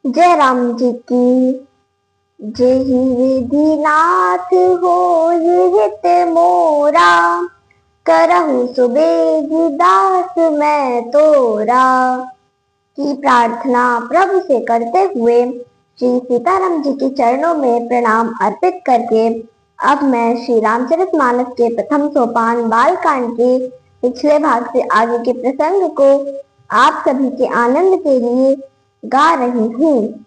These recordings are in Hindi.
जय राम जी की। जेहि विधि नाथ हो हित मोरा, करहु सुबेद दास मैं तोरा। की प्रार्थना प्रभु से करते हुए श्री सीताराम जी के चरणों में प्रणाम अर्पित करके अब मैं श्री रामचरितमानस के प्रथम सोपान बालकांड के पिछले भाग से आगे के प्रसंग को आप सभी के आनंद के लिए गा रही हूँ।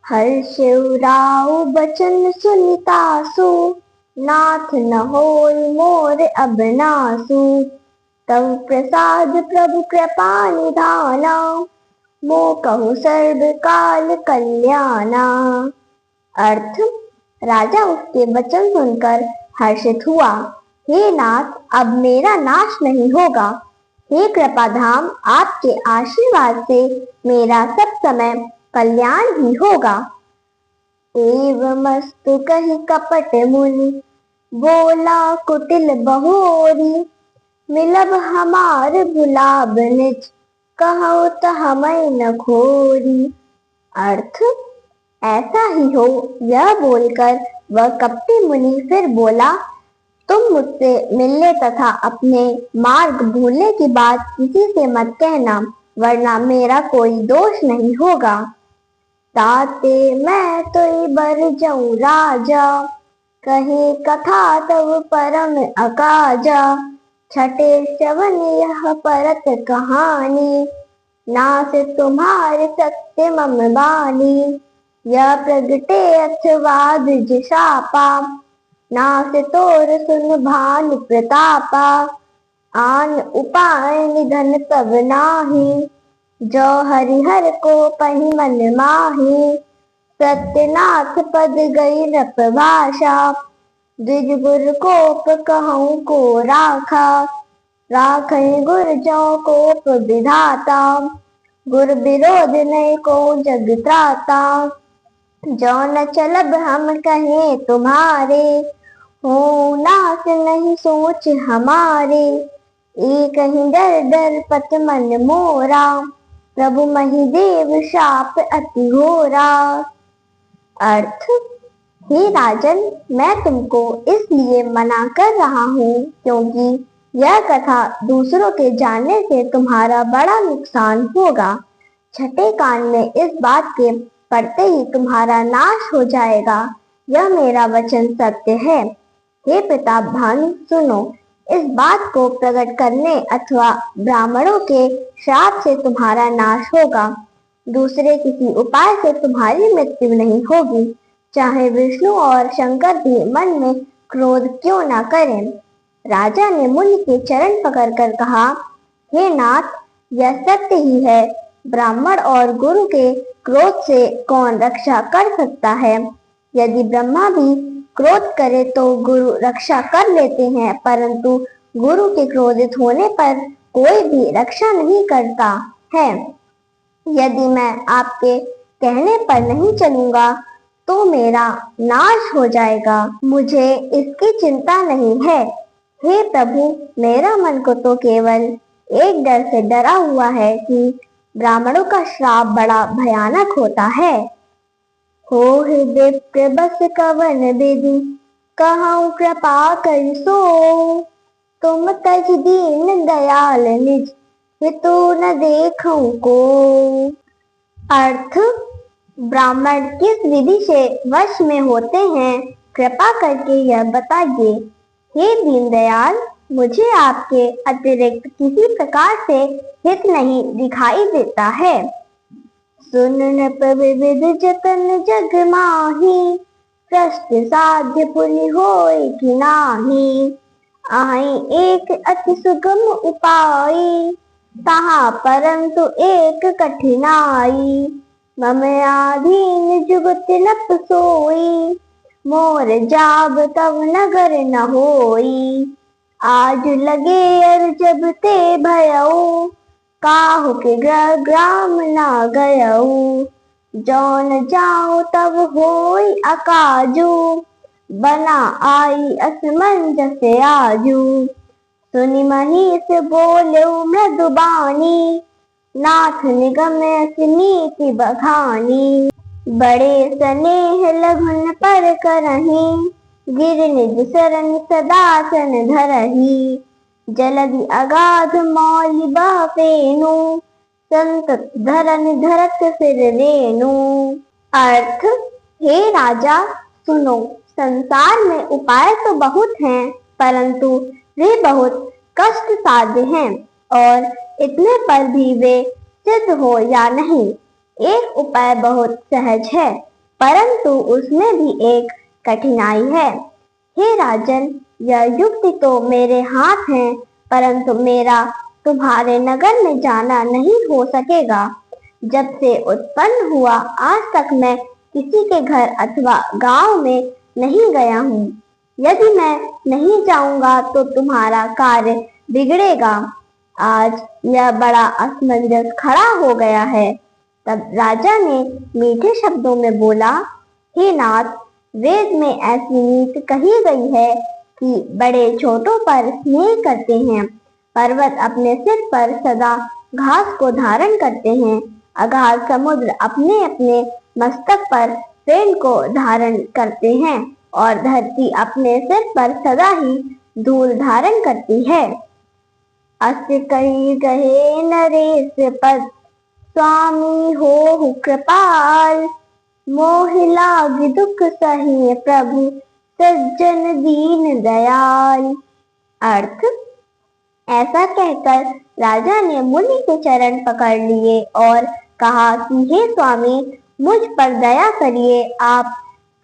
हर्षिवराउ बचन सुनितासु, नाथ न होय मोर अब नासु। तव प्रसाद प्रभु कृपा निधाना, मो कहु सर्व काल कल्याणा। अर्थ, राजा उसके वचन सुनकर हर्षित हुआ। हे नाथ, अब मेरा नाश नहीं होगा। हे कृपाधाम, आपके आशीर्वाद से मेरा सब समय कल्याण ही होगा। एवमस्तु कहि कपट मुनि, बोला कुटिल बहोरी। मिलब हमार भुलाब निज, कहु तहमै न खोरी। अर्थ, ऐसा ही हो यह बोलकर वह कपटी मुनि फिर बोला, तुम मुझसे मिलने तथा अपने मार्ग भूलने की बात किसी से मत कहना, वरना मेरा कोई दोष नहीं होगा। ताते मैं तो बर जाऊं राजा, कहे कथा तब परम अकाजा। छठे श्रवण यह परत कहानी, नास तुम्हारे सत्य मम बानी। यह प्रगटे अथवा द्विज शापा, नास तोर सुन भानु प्रतापा। आन उपाय निधन तब नाही, जो हरिहर को पहि मन माही। सत्यनाथ पद गई नृप भाषा, द्विज गुर कोप कहूँ को राखा। राखै गुर जो कोप विधाता, गुर विरोध नहीं को जग त्राता। जो न चलब हम कहें तुम्हारे, हो नास नहीं सोच हमारे। एक ही डर डर पत मन मोरा, प्रभु मही देव शाप अति घोरा। अर्थ, हे राजन, मैं तुमको इसलिए मना कर रहा हूँ क्योंकि यह कथा दूसरों के जानने से तुम्हारा बड़ा नुकसान होगा। छठे कान में इस बात के पढ़ते ही तुम्हारा नाश हो जाएगा। यह मेरा वचन सत्य है। हे पिता भानु, सुनो, इस बात को प्रकट करने अथवा ब्राह्मणों के श्राप से तुम्हारा नाश होगा। दूसरे किसी उपाय से तुम्हारी मृत्यु नहीं होगी, चाहे विष्णु और शंकर भी मन में क्रोध क्यों न करें। राजा ने मुनि के चरण पकड़कर कहा, हे नाथ, यह सत्य ही है। ब्राह्मण और गुरु के क्रोध से कौन रक्षा कर सकता है। यदि ब्रह्मा भी क्रोध करे तो गुरु रक्षा कर लेते हैं, परंतु गुरु के क्रोधित होने पर कोई भी रक्षा नहीं करता है। यदि मैं आपके कहने पर नहीं चलूंगा तो मेरा नाश हो जाएगा। मुझे इसकी चिंता नहीं है। हे प्रभु, मेरा मन को तो केवल एक डर से डरा हुआ है कि ब्राह्मणों का श्राप बड़ा भयानक होता है। हो विप्र बस कवन विधि, कहूँ कृपा कर सो। तुम तज दीन दयाल निज, हितु न देखूं को। अर्थ, ब्राह्मण किस विधि से वश में होते हैं, कृपा करके यह बताइए। हे दीनदयाल, मुझे आपके अतिरिक्त किसी प्रकार से हित नहीं दिखाई देता है। सुन नृप विविध जतन जग माही, प्रश्न साध्य पुनि होय कि नाही। आहि एक अति सुगम उपाय, तहाँ परंतु एक कठिनाई। मम आधीन जुगत नप सोई, मोर जाब तब नगर न होई। आज लगे अर जब ते भयऊ, काहू के ग्राम न गयऊ। जौन जाऊं तब होई अकाजू, बना आई असमंजस आजू। सुनि महीस बोले मृदुबानी, नाथ निगम नीति बखानी। बड़े स्नेह लघुन पर करही, गिर निज शरण सदासन धरही। जलधि अगाध मौलि बह फेनु, संतत धरन धरत सिर रेणु। अर्थ, हे राजा सुनो, संसार में उपाय तो बहुत हैं, परंतु वे बहुत कष्ट साध्य हैं और इतने पर भी वे सिद्ध हो या नहीं। एक उपाय बहुत सहज है, परंतु उसमें भी एक कठिनाई है। हे राजन, यह युक्ति तो मेरे हाथ है, परंतु मेरा तुम्हारे नगर में जाना नहीं हो सकेगा। जब से उत्पन्न हुआ आज तक मैं किसी के घर अथवा गांव में नहीं गया हूँ। यदि मैं नहीं जाऊंगा तो तुम्हारा कार्य बिगड़ेगा। आज यह बड़ा असमंजस खड़ा हो गया है। तब राजा ने मीठे शब्दों में बोला, हे नाथ, वेद में ऐसी नीति कही गई है कि बड़े छोटों पर स्नेह करते हैं। पर्वत अपने सिर पर सदा घास को धारण करते हैं। अगाध समुद्र अपने अपने मस्तक पर फेन को धारण करते हैं और धरती अपने सिर पर सदा ही धूल धारण करती है। अस कही गहे नरेश पद, स्वामी हो कृपाल। मोह लाग दुख सही प्रभु, सज्जन दीन दयाल। अर्थ, ऐसा कहकर राजा ने मुनि के चरण पकड़ लिए और कहा कि हे स्वामी, मुझ पर दया करिए। आप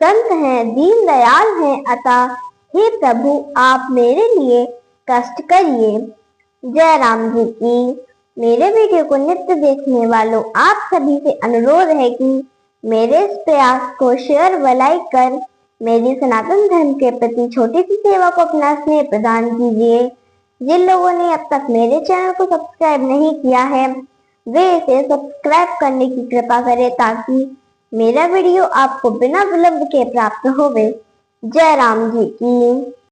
संत हैं, दीन दयाल हैं, अतः हे प्रभु, आप मेरे लिए कष्ट करिए। जय राम जी की। मेरे वीडियो को नित्य देखने वालों आप सभी से अनुरोध है कि मेरे इस प्रयास को शेयर व लाइक कर मेरी सनातन धर्म के प्रति छोटी सी सेवा को अपना स्नेह प्रदान कीजिए। जिन लोगों ने अब तक मेरे चैनल को सब्सक्राइब नहीं किया है, वे इसे सब्सक्राइब करने की कृपा करें ताकि मेरा वीडियो आपको बिना विलंब के प्राप्त होवे। जय राम जी की।